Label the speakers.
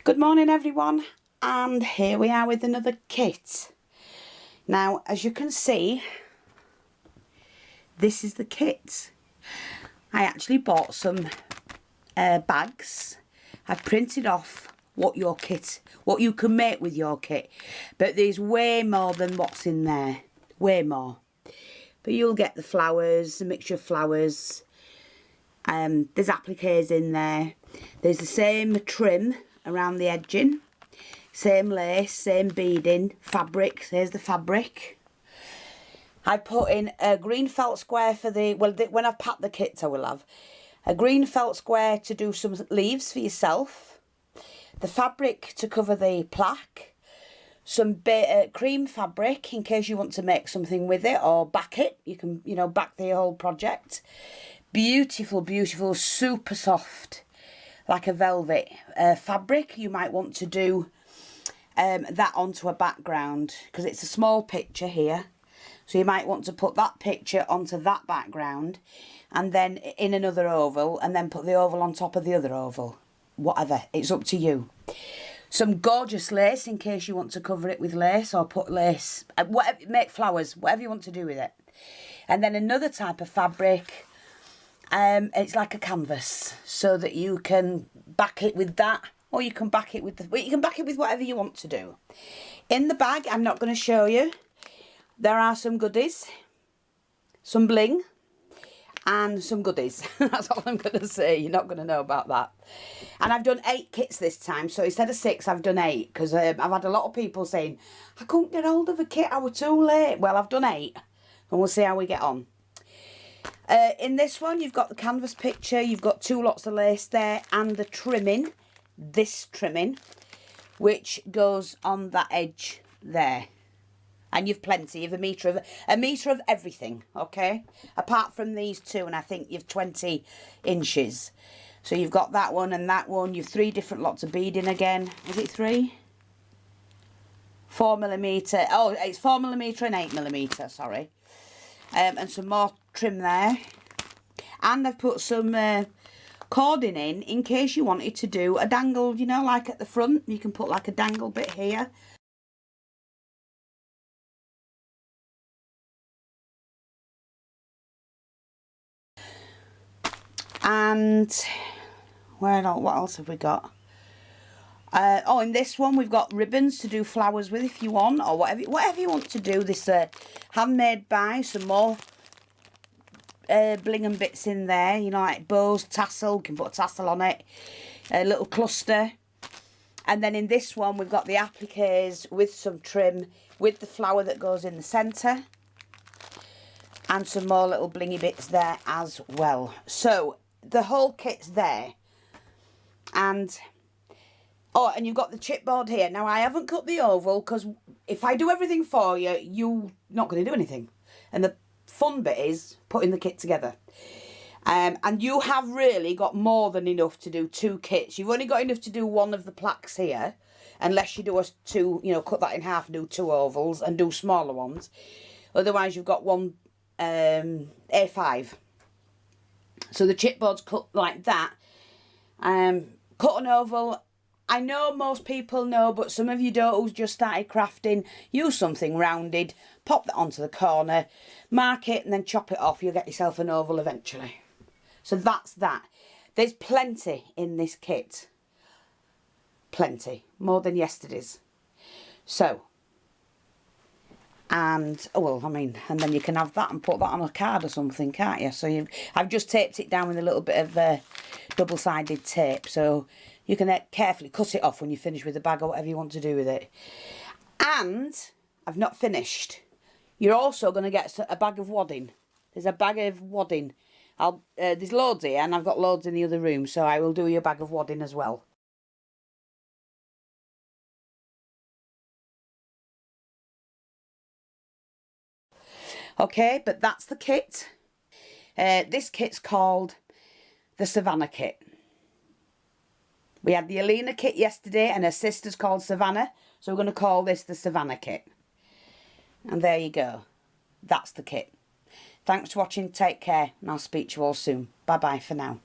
Speaker 1: Good morning everyone, and here we are with another kit. Now as you can see, this is the kit. I actually bought some bags. I've printed off what you can make with your kit, but there's way more than what's in there, way more. But you'll get the flowers, a mixture of flowers, there's appliques in there, there's the same trim around the edging, same lace, same beading, fabric, there's the fabric. I put in a green felt square for the, when I've packed the kits I will have a green felt square to do some leaves for yourself, the fabric to cover the plaque, some cream fabric in case you want to make something with it or back it, you can, you know, back the whole project. Beautiful, beautiful, super soft, like a velvet fabric. You might want to do that onto a background because it's a small picture here, so you might want to put that picture onto that background and then in another oval, and then put the oval on top of the other oval. Whatever, it's up to you. Some gorgeous lace in case you want to cover it with lace or put lace, whatever, make flowers, whatever you want to do with it. And then another type of fabric, it's like a canvas, so that you can back it with that, or you can back it with you can back it with whatever you want to do. In the bag, I'm not going to show you, there are some goodies, some bling and some goodies. That's all I'm going to say. You're not going to know about that. And I've done 8 kits this time, so instead of 6 I've done 8, because I've had a lot of people saying I couldn't get hold of a kit, I was too late. Well, I've done 8 and we'll see how we get on. In this one you've got the canvas picture, you've got 2 lots of lace there, and the trimming, this trimming, which goes on that edge there. And you've plenty, you've a metre of everything, okay? Apart from these 2, and I think you've 20 inches. So you've got that one and that one. You've 3 different lots of beading again. Is it 3? 4mm. Oh, it's 4mm and 8mm, sorry. And some more trim there. And I've put some cording in case you wanted to do a dangle, you know, like at the front. You can put like a dangle bit here. And what else have we got? Oh, in this one we've got ribbons to do flowers with if you want, or whatever you want to do. This handmade by, some more bling and bits in there, you know, like bows, tassel, you can put a tassel on it, a little cluster. And then in this one we've got the appliques with some trim, with the flower that goes in the centre, and some more little blingy bits there as well. So the whole kit's there. And oh, and you've got the chipboard here. Now I haven't cut the oval because if I do everything for you, you're not going to do anything, and the fun bit is putting the kit together. And you have really got more than enough to do 2 kits. You've only got enough to do 1 of the plaques here, unless you do a 2, you know, cut that in half and do 2 ovals and do smaller ones. Otherwise you've got 1 A5. So the chipboard's cut like that. Cut an oval. I know most people know, but some of you don't, who's just started crafting. Use something rounded, pop that onto the corner, mark it and then chop it off. You'll get yourself an oval eventually. So that's that. There's plenty in this kit. Plenty. More than yesterday's. So, and, oh well, I mean, and then you can have that and put that on a card or something, can't you? So I've just taped it down with a little bit of double-sided tape, so you can carefully cut it off when you finish with the bag or whatever you want to do with it. And I've not finished. You're also going to get a bag of wadding. There's a bag of wadding. There's loads here, and I've got loads in the other room, so I will do you a bag of wadding as well. Okay, but that's the kit. This kit's called the Savanna kit. We had the Alina kit yesterday, and her sister's called Savanna, so we're going to call this the Savanna kit. And there you go. That's the kit. Thanks for watching, take care, and I'll speak to you all soon. Bye bye for now.